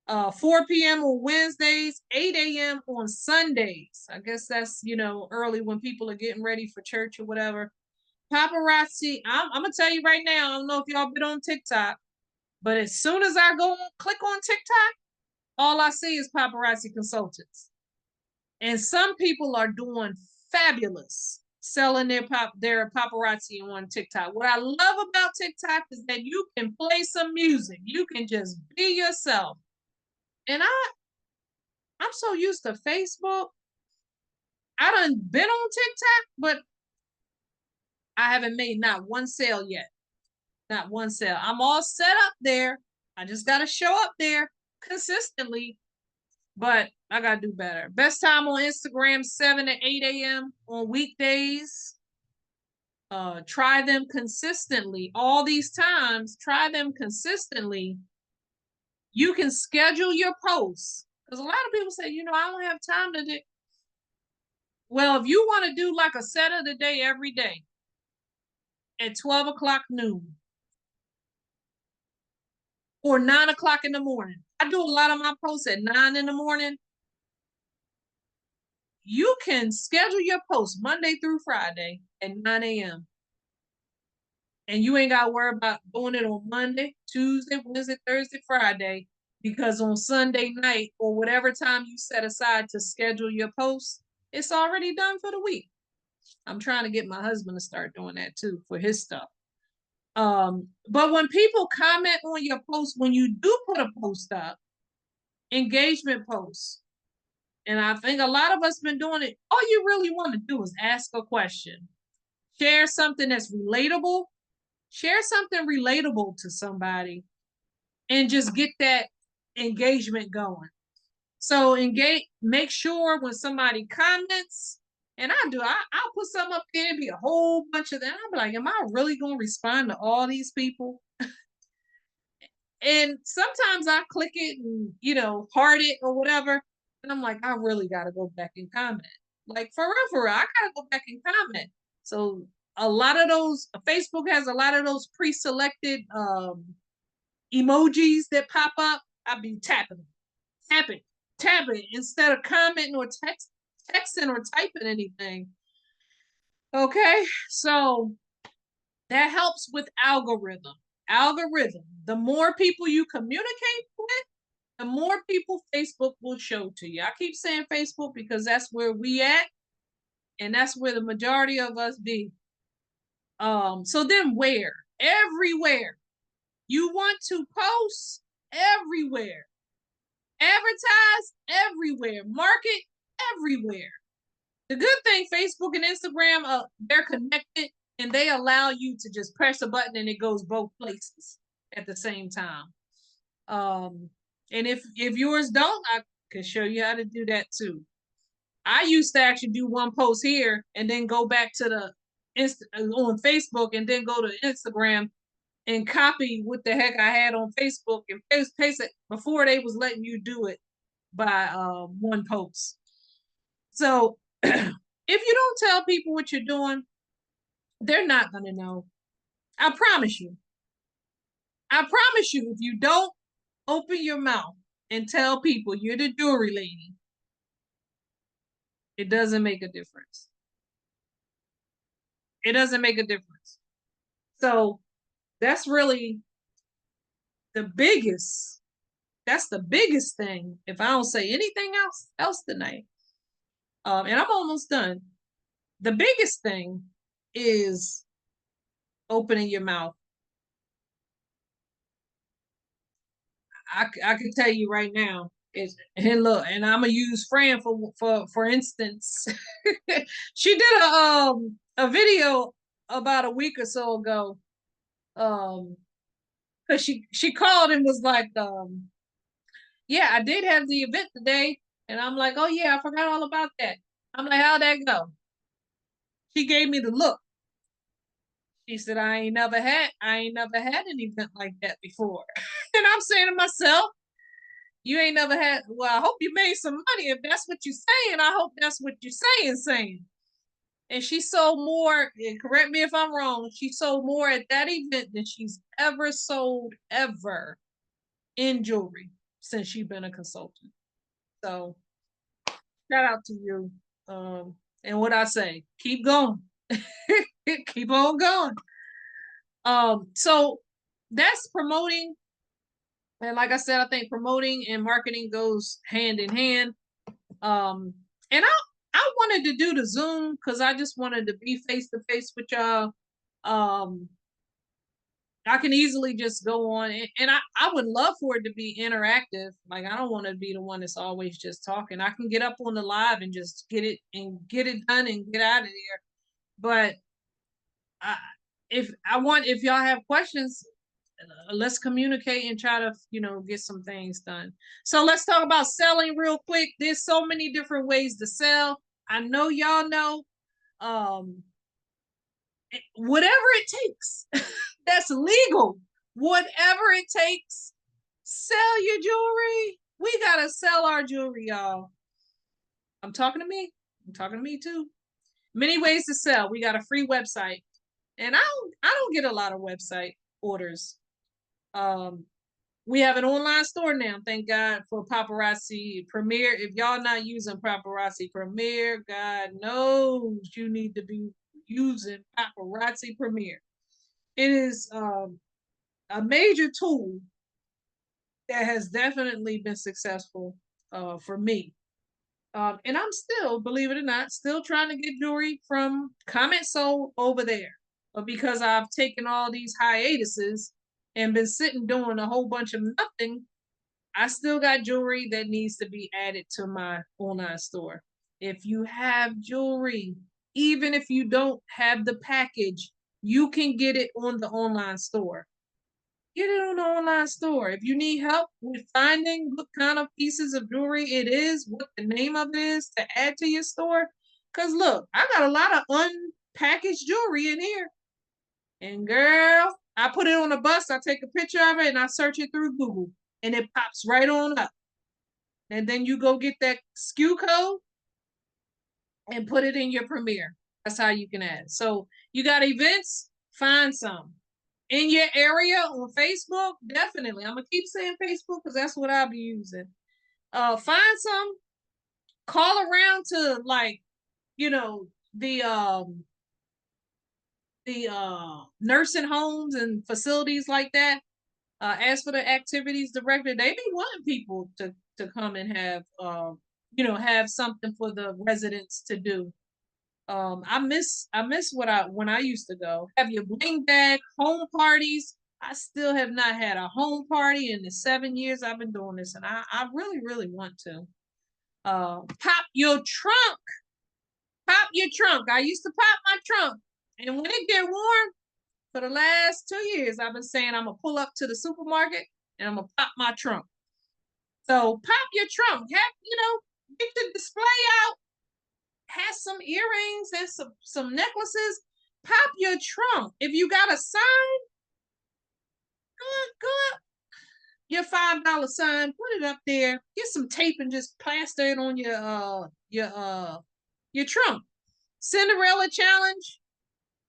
4 p.m. on Wednesdays, 8 a.m. on Sundays. I guess that's, early when people are getting ready for church or whatever. Paparazzi, I'm gonna tell you right now, I don't know if y'all been on TikTok, but as soon as I click on TikTok, all I see is paparazzi consultants. And some people are doing fabulous selling their paparazzi on TikTok. What I love about TikTok is that you can play some music. You can just be yourself. And I'm so used to Facebook. I done been on TikTok, but I haven't made not one sale yet. Not one sale. I'm all set up there. I just got to show up there consistently, but I got to do better. Best time on Instagram, 7 to 8 a.m. on weekdays. Try them consistently. All these times, try them consistently. You can schedule your posts. Because a lot of people say, I don't have time to do. Well, if you want to do like a set of the day every day at 12 o'clock noon or 9 o'clock in the morning, I do a lot of my posts at 9 in the morning. You can schedule your posts Monday through Friday at 9 a.m. And you ain't got to worry about doing it on Monday, Tuesday, Wednesday, Thursday, Friday, because on Sunday night or whatever time you set aside to schedule your posts, it's already done for the week. I'm trying to get my husband to start doing that too for his stuff. But when people comment on your post, when you do put a post up, engagement posts, and I think a lot of us been doing it, all you really want to do is ask a question. Share something that's relatable. Share something relatable to somebody and just get that engagement going. So make sure when somebody comments, and I'll put something up there and be a whole bunch of them. I'll be like, am I really going to respond to all these people? And sometimes I click it and, heart it or whatever. And I'm like, I really got to go back and comment. Like forever, I got to go back and comment. So a lot of those, Facebook has a lot of those pre-selected emojis that pop up. I'll be tapping instead of commenting or texting or typing anything. Okay, so that helps with algorithm. The more people you communicate with, the more people Facebook will show to you. I keep saying Facebook because that's where we at, and that's where the majority of us be. So then everywhere you want to post, everywhere. Advertise everywhere. Market everywhere. The good thing, Facebook and Instagram, they're connected and they allow you to just press a button and it goes both places at the same time. And if yours don't, I could show you how to do that too. I used to actually do one post here and then go back to the on Facebook and then go to Instagram and copy what the heck I had on Facebook and paste it before they was letting you do it by one post. So if you don't tell people what you're doing, they're not going to know. I promise you. I promise you, if you don't open your mouth and tell people you're the jewelry lady, it doesn't make a difference. It doesn't make a difference. So that's really the biggest, that's the biggest thing. If I don't say anything else tonight, and I'm almost done. The biggest thing is opening your mouth. I can tell you right now, and look, and I'm gonna use Fran for instance. She did a video about a week or so ago. Cause she called and was like, yeah, I did have the event today. And I'm like, oh yeah, I forgot all about that. I'm like, how'd that go? She gave me the look. She said, I ain't never had an event like that before. And I'm saying to myself, you ain't never had, well, I hope you made some money. If that's what you're saying, I hope that's what you're saying. And she sold more, and correct me if I'm wrong, she sold more at that event than she's ever sold ever in jewelry since she's been a consultant. So shout out to you. And what I say, keep going. Keep on going. So that's promoting. And like I said, I think promoting and marketing goes hand in hand. And I wanted to do the Zoom because I just wanted to be face to face with y'all. I can easily just go on and I would love for it to be interactive. Like I don't want to be the one that's always just talking. I can get up on the live and just get it done and get out of there. But if y'all have questions, let's communicate and try to, get some things done. So let's talk about selling real quick. There's so many different ways to sell. I know y'all know, whatever it takes, that's legal. Whatever it takes, sell your jewelry. We gotta sell our jewelry, y'all. I'm talking to me. I'm talking to me too. Many ways to sell. We got a free website, and I don't get a lot of website orders. We have an online store now. Thank God for Paparazzi Premier. If y'all not using Paparazzi Premier, God knows you need to be using Paparazzi Premier. It is a major tool that has definitely been successful for me. And I'm still, believe it or not, still trying to get jewelry from Comment Sold over there. But because I've taken all these hiatuses and been sitting doing a whole bunch of nothing, I still got jewelry that needs to be added to my online store. If you have jewelry, even if you don't have the package, you can get it on the online store. Get it on the online store. If you need help with finding what kind of pieces of jewelry it is, what the name of it is to add to your store. Because look, I got a lot of unpackaged jewelry in here. And girl, I put it on a bus, I take a picture of it, and I search it through Google. And it pops right on up. And then you go get that SKU code and put it in your Premiere. That's how you can add. So you got events, find some. In your area on Facebook, definitely. I'm gonna keep saying Facebook because that's what I'll be using. Find some, call around to the nursing homes and facilities like that. As for the activities director, they be wanting people to come and have have something for the residents to do. I miss when I used to go. Have your bling bag, home parties. I still have not had a home party in the 7 years I've been doing this, and I really, really want to. Pop your trunk. Pop your trunk. I used to pop my trunk. And when it get warm, for the last 2 years, I've been saying I'm gonna pull up to the supermarket and I'm gonna pop my trunk. So pop your trunk. Get the display out, have some earrings and some necklaces. Pop your trunk. If you got a sign, go up. Your $5 sign, put it up there. Get some tape and just plaster it on your trunk. Cinderella challenge.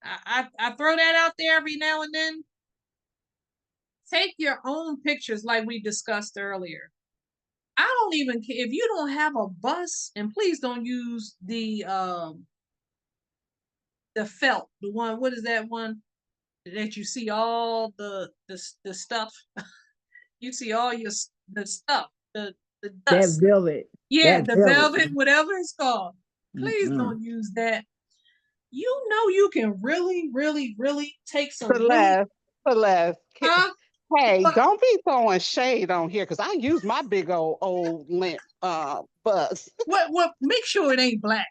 I throw that out there every now and then. Take your own pictures like we discussed earlier. I don't even care if you don't have a bus, and please don't use the felt, the one, what is that one that you see all the stuff, you see all the stuff, the That dust. velvet. Yeah, That the velvet, whatever it's called. Please don't use that. You can really, really, really take some really Celeste. huh? Hey, What don't be throwing shade on here because I use my big old limp bus. what make sure it ain't black.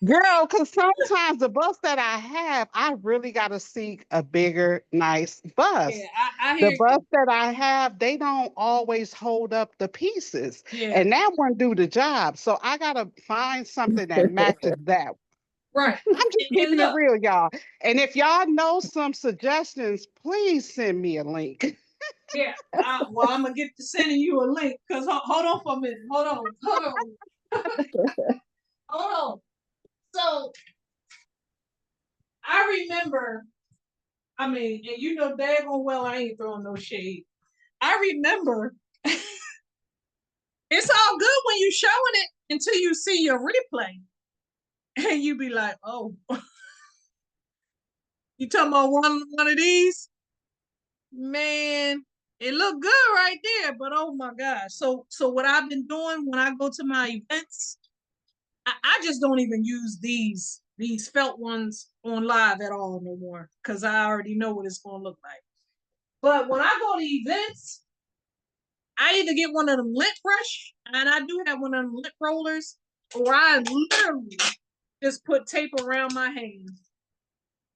Girl, because sometimes the bus that I have, I really got to seek a bigger, nice Yeah, bus. I The hear bus you. that I have, they don't always hold up the pieces, Yeah, and that one do the job. So I gotta find something that matches that. right. I'm just And keeping it look, real, y'all. And if y'all know some suggestions, please send me a link. yeah. Well, I'm gonna get to sending you a link because hold on for a minute. Hold on. So I remember. I mean, and you know daggone well I ain't throwing no shade. I remember. It's all good when you showing it until you see your replay, and you be like, "Oh, you talking about one of these? Man, it looked good right there, but oh my gosh." So what I've been doing when I go to my events, I just don't even use these felt ones on live at all no more because I already know what it's gonna look like. But when I go to events, I either get one of them lint brush, and I do have one of them lint rollers, or I literally just put tape around my hand.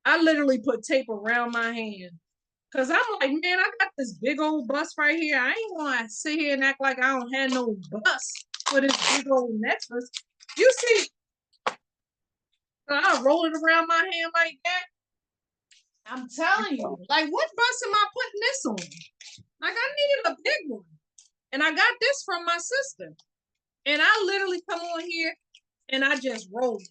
I literally put tape around my hand. Cause I'm like, man, I got this big old bus right here. I ain't gonna sit here and act like I don't have no bus for this big old necklace. You see, I roll it around my hand like that. I'm telling you, like, what bus am I putting this on? Like, I needed a big one. And I got this from my sister. And I literally come on here and I just roll it.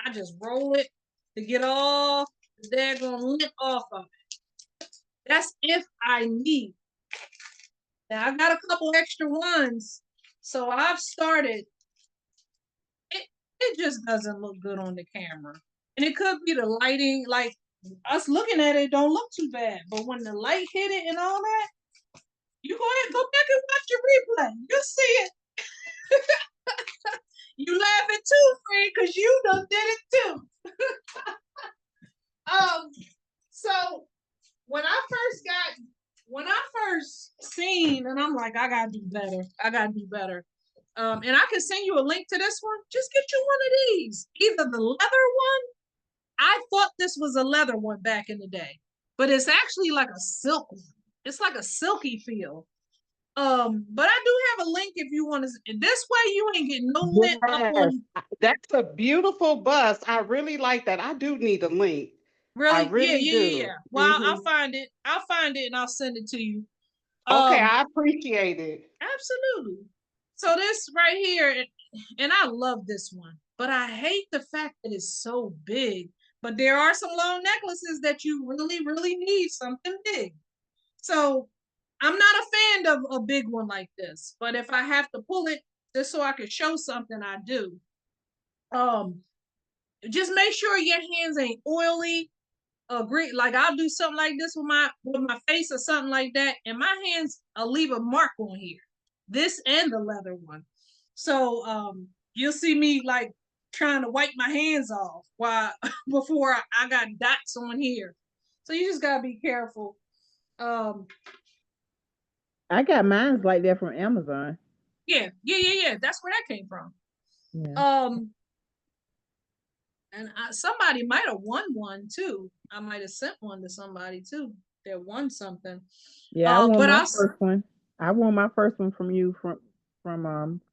I just roll it to get all the daggone lint off of it. That's if I need. Now I got a couple extra ones. So I've started. It just doesn't look good on the camera. And it could be the lighting, like us looking at it don't look too bad. But when the light hit it and all that, you go ahead, go back and watch your replay. You'll see it. You laughing too, friend, because you done did it too. So when I first seen, and I'm like, I gotta do better. I gotta do better. And I can send you a link to this one. Just get you one of these. Either the leather one. I thought this was a leather one back in the day, but it's actually like a silk one. It's like a silky feel. But I do have a link if you want to. This way, you ain't getting no lint up Yes, on. that's a beautiful bus. I really like that. I do need a link. I Really, yeah, really yeah, yeah, do. yeah. Well, I'll find it. I'll find it and I'll send it to you. Okay, Um, I appreciate it. Absolutely. So this right here, and I love this one, but I hate the fact that it's so big. But there are some long necklaces that you really, really need something big. So I'm not a fan of a big one like this, but if I have to pull it just so I can show something, I do. Um, just make sure your hands ain't oily. Agree, like I'll do something like this with my face or something like that, and my hands, I'll leave a mark on here. This and the leather one. So you'll see me like trying to wipe my hands off while before I got dots on here. So you just gotta be careful. I got mine like that from Amazon. Yeah. That's where that came from. Yeah. And somebody might have won one too. I might have sent one to somebody too that won something. Yeah, I won But my first one. I won my first one from you from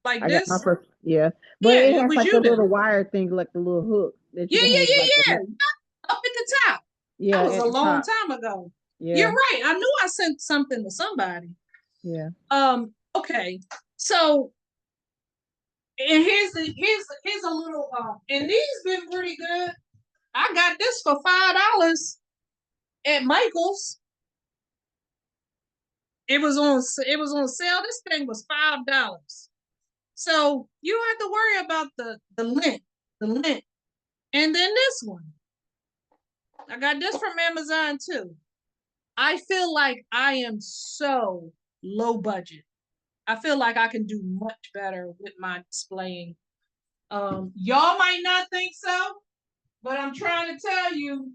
like I got my this, first, yeah. But yeah, it it has was like the you little then. wire thing, like the little hook that you Yeah, can hang like yeah. the, Up at the top. yeah, That was a at the long top. time ago. You're Yeah, right. I knew I sent something to somebody. yeah. Okay. So and here's a little and these been pretty good. I got this for $5 at Michael's. It was on sale. This thing was $5. So you don't have to worry about the lint. And then this one. I got this from Amazon too. I feel like I am so low budget. I feel like I can do much better with my displaying. Y'all might not think so, but I'm trying to tell you.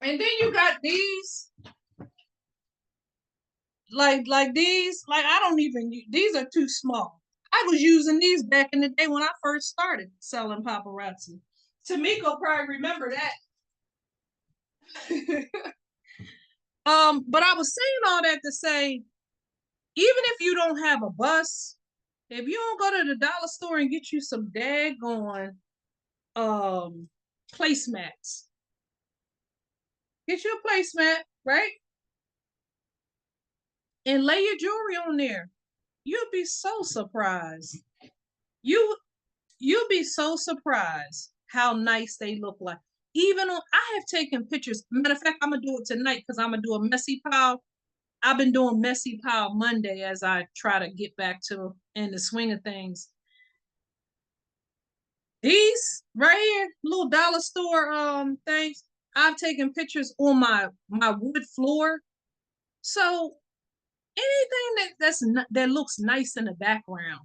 And then you got these, like these, like I don't even. These are too small. I was using these back in the day when I first started selling paparazzi. Tamiko probably remember that. But I was saying all that to say, even if you don't have a bus, if you don't go to the dollar store and get you some daggone placemats, get you a placemat, right? And lay your jewelry on there. You'll be so surprised. You you'll be so surprised how nice they look like. Even on, I have taken pictures. Matter of fact, I'm gonna do it tonight because I'm gonna do a messy pile. I've been doing messy pile Monday as I try to get back to in the swing of things. These right here, little dollar store things. I've taken pictures on my wood floor. So anything that looks nice in the background,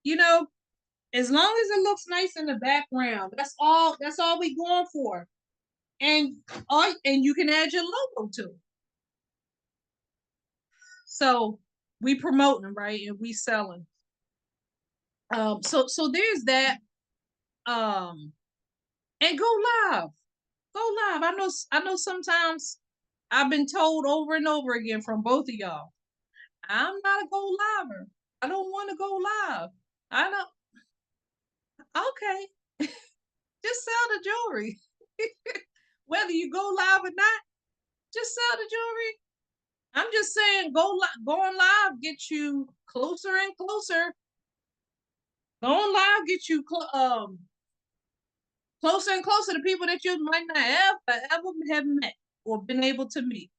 you know, as long as it looks nice in the background, that's all we going for. And you can add your logo to it. So we promoting, right? And we selling. So there's that. And go live. Go live. I know sometimes I've been told over and over again from both of y'all, I'm not a go liver. I don't want to go live. I know. Okay. Just sell the jewelry. Whether you go live or not, just sell the jewelry. I'm just saying, going live get you closer and closer. Going live get you closer and closer to people that you might not ever have met or been able to meet.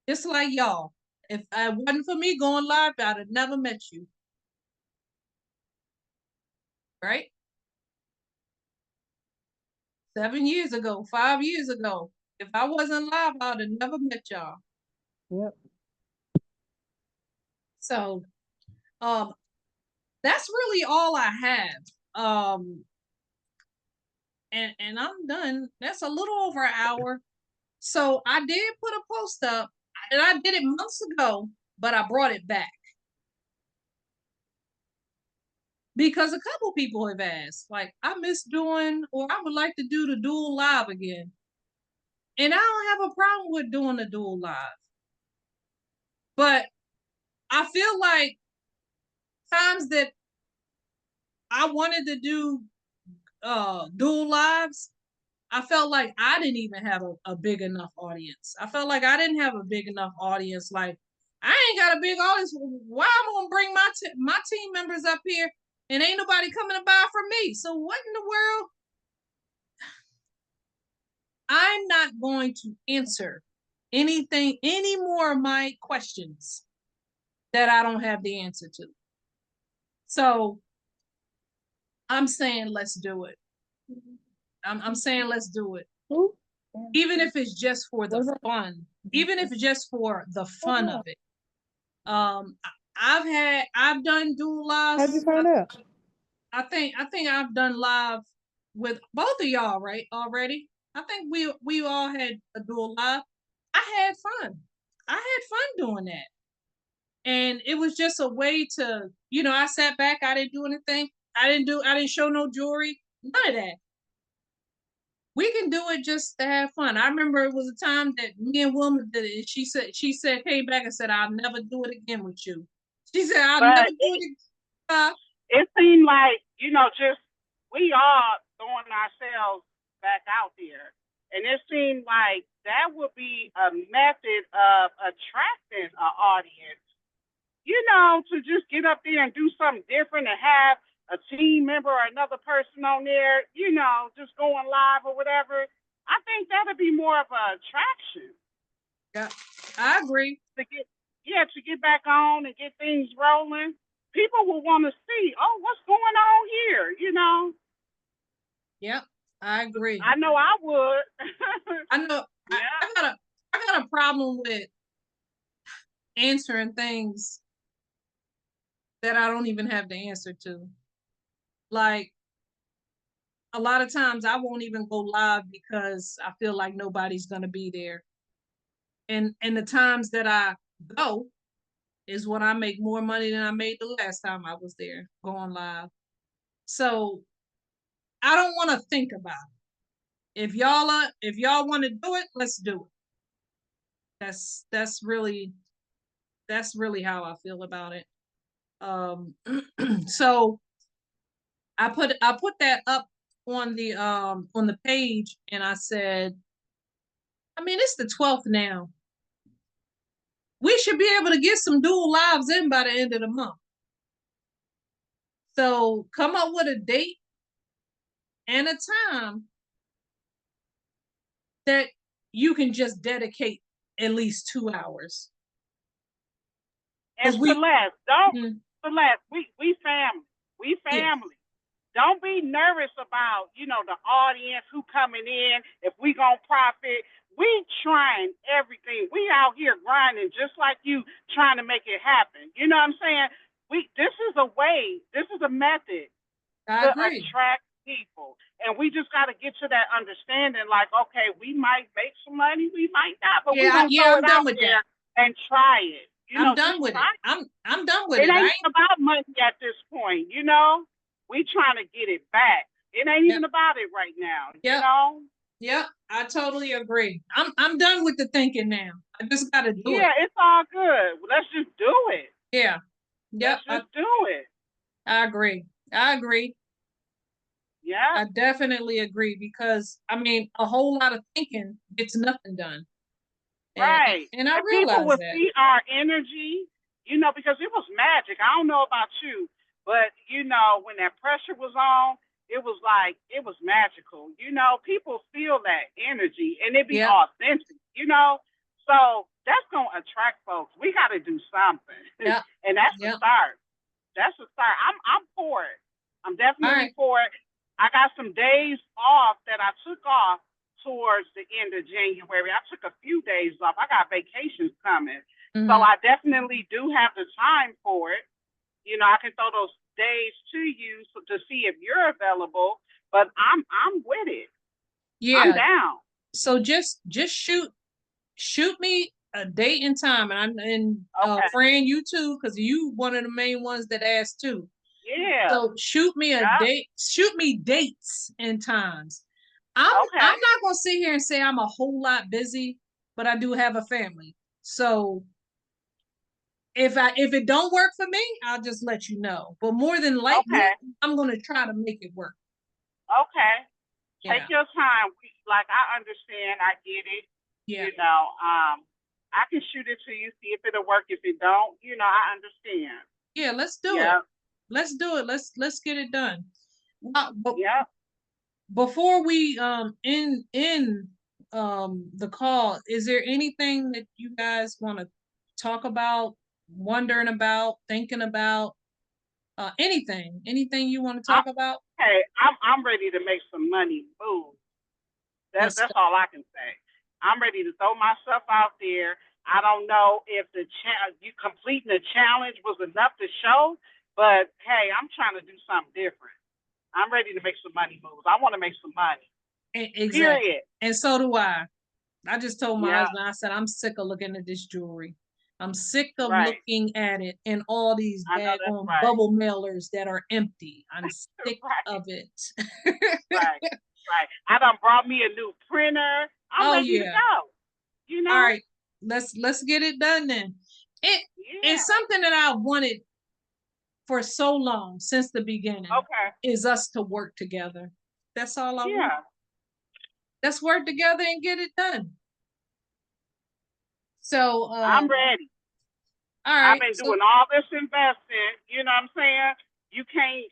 Just like y'all. If it wasn't for me going live, I'd have never met you. Right? 7 years ago, 5 years ago. If I wasn't live, I'd have never met y'all. Yep. So that's really all I have. And I'm done. That's a little over an hour. So I did put a post up, and I did it months ago, but I brought it back because a couple people have asked, like, I miss doing, or I would like to do the dual live again. And I don't have a problem with doing the dual live. But I feel like times that I wanted to do dual lives, I felt like I didn't even have a big enough audience. I felt like I didn't have a big enough audience. Like, I ain't got a big audience. Why am I gonna bring my team members up here and ain't nobody coming to buy from me? So what in the world? I'm not going to answer any more of my questions that I don't have the answer to. So I'm saying let's do it. I'm saying let's do it. Ooh. Even if it's just for the fun. Even if it's just for the fun of it. I've done dual lives. How'd you find out? I think I've done live with both of y'all, right? Already. I think we all had a dual live. I had fun. I had fun doing that. And it was just a way to, I sat back, I didn't do anything. I didn't show no jewelry, none of that. We can do it just to have fun. I remember it was a time that me and Wilma did it. She said, came back and said, I'll never do it again with you. She said, I'll never But do it again. Uh, it seemed like, just we all throwing ourselves back out there. And it seemed like that would be a method of attracting an audience, to just get up there and do something different and have a team member or another person on there, just going live or whatever. I think that'd be more of an attraction yeah, I agree. to get back on and get things rolling. People will want to see, oh, what's going on here. Yep, I agree. I know I would. I know. Yeah. I got a problem with answering things that I don't even have the answer to. Like, a lot of times I won't even go live because I feel like nobody's gonna be there. And the times that I go is when I make more money than I made the last time I was there going live. So I don't want to think about it. If y'all want to do it, let's do it. That's really how I feel about it. So I put that up on the page, and I said, I mean, it's the 12th now. We should be able to get some dual lives in by the end of the month. So come up with a date and a time that you can just dedicate at least 2 hours. And Celeste, Celeste, we family. We family. Yeah. Don't be nervous about, the audience who coming in, if we gonna profit. We trying everything. We out here grinding just like you, trying to make it happen. You know what I'm saying? This is a way, this is a method to attract people. And we just got to get to that understanding, like, okay, we might make some money, we might not, but we're going to throw it out there and try it. I'm done with it. I'm done with it. It ain't about money at this point, We trying to get it back. It ain't even about it right now, Yep, I totally agree. I'm done with the thinking now. I just got to do it. Yeah, it's all good. Let's just do it. Yeah. Yep. Let's just do it. I agree. Yeah. I definitely agree, because I mean, a whole lot of thinking gets nothing done. Right. And I realize people would that. see our energy, because it was magic. I don't know about you, but when that pressure was on, it was like, it was magical. People feel that energy and it be authentic, So that's gonna attract folks. We gotta do something. Yeah. And that's the start. That's the start. I'm for it. I'm definitely for it. I got some days off that I took off towards the end of January. I took a few days off. I got vacations coming. Mm-hmm. So I definitely do have the time for it. I can throw those days to you to see if you're available, but I'm with it. Yeah. I'm down. So just shoot me a date and time, and Fran, you too, because you one of the main ones that asked too. Yeah. So shoot me a date. Shoot me dates and times. I'm not gonna sit here and say I'm a whole lot busy, but I do have a family. So if it don't work for me, I'll just let you know. But more than likely, I'm gonna try to make it work. Okay. Take your time. I understand. I get it. Yeah. I can shoot it to you, see if it'll work. If it don't, I understand. Yeah, let's do it. Let's do it. Let's get it done. Before we end the call, is there anything that you guys want to talk about, wondering about, thinking about, anything you want to talk about? Hey, I'm ready to make some money move. That's all I can say. I'm ready to throw myself out there. I don't know if you completing the challenge was enough to show, but hey, I'm trying to do something different. I'm ready to make some money moves. I want to make some money. Exactly. Period. And so do I. I just told my husband, I said, I'm sick of looking at this jewelry. I'm sick of looking at it and all these daggone bubble mailers that are empty. I'm sick of it. Right. I done brought me a new printer. I'm ready to go. You know? All right. Let's get it done then. It's something that I wanted for so long, since the beginning. Is us to work together. That's all I want. Let's work together and get it done. So I'm ready. All right. I've been doing all this investing, you know what I'm saying? You can't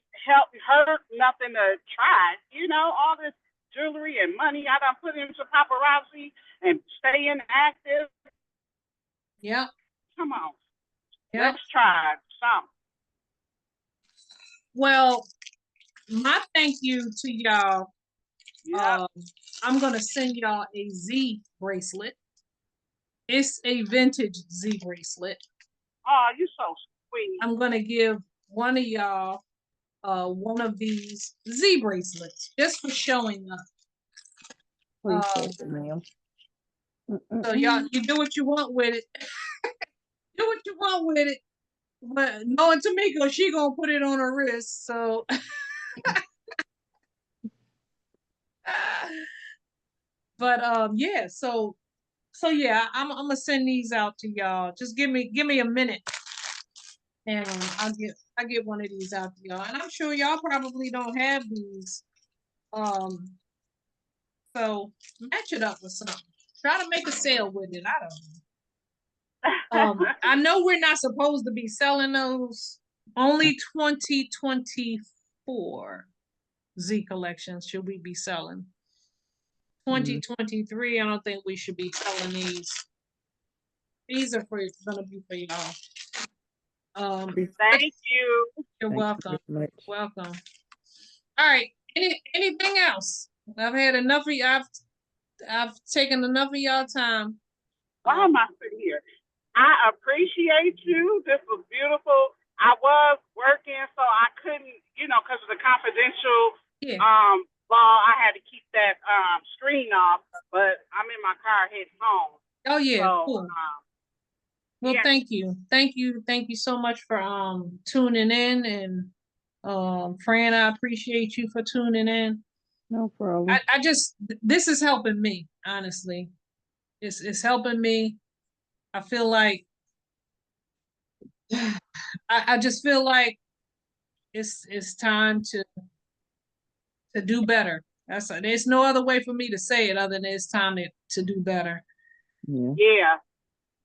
hurt nothing to try, you know, all this jewelry and money I done put into paparazzi and staying active. Yep. Come on. Yep. Let's try something. Well, my thank you to y'all. Yep. I'm gonna send y'all a Z bracelet. It's a vintage Z bracelet. Oh, you're so sweet. I'm gonna give one of y'all one of these Z bracelets just for showing up. Appreciate it, ma'am. So y'all, you do what you want with it. Do what you want with it. But knowing Tamika, she gonna put it on her wrist. So but yeah, so yeah, I'm gonna send these out to y'all. Just give me a minute, and I'll get one of these out to y'all. And I'm sure y'all probably don't have these. So match it up with something. Try to make a sale with it. I don't know. I know we're not supposed to be selling those. Only 2024 Z collections should we be selling. 2023, I don't think we should be selling these. These are gonna be for y'all. Thank you. You're welcome. Welcome. All right. Anything else? I've had enough of you. I've taken enough of y'all time. Why am I sitting here? I appreciate you. This was beautiful. I was working, so I couldn't, you know, because of the confidential law, I had to keep that screen off, but I'm in my car heading home. Oh yeah, so, cool. Well, thank you so much for tuning in, and Fran, I appreciate you for tuning in. No problem. I just, this is helping me, honestly. It's helping me. I feel like I just feel like it's time to do better. There's no other way for me to say it other than it's time to do better. Yeah.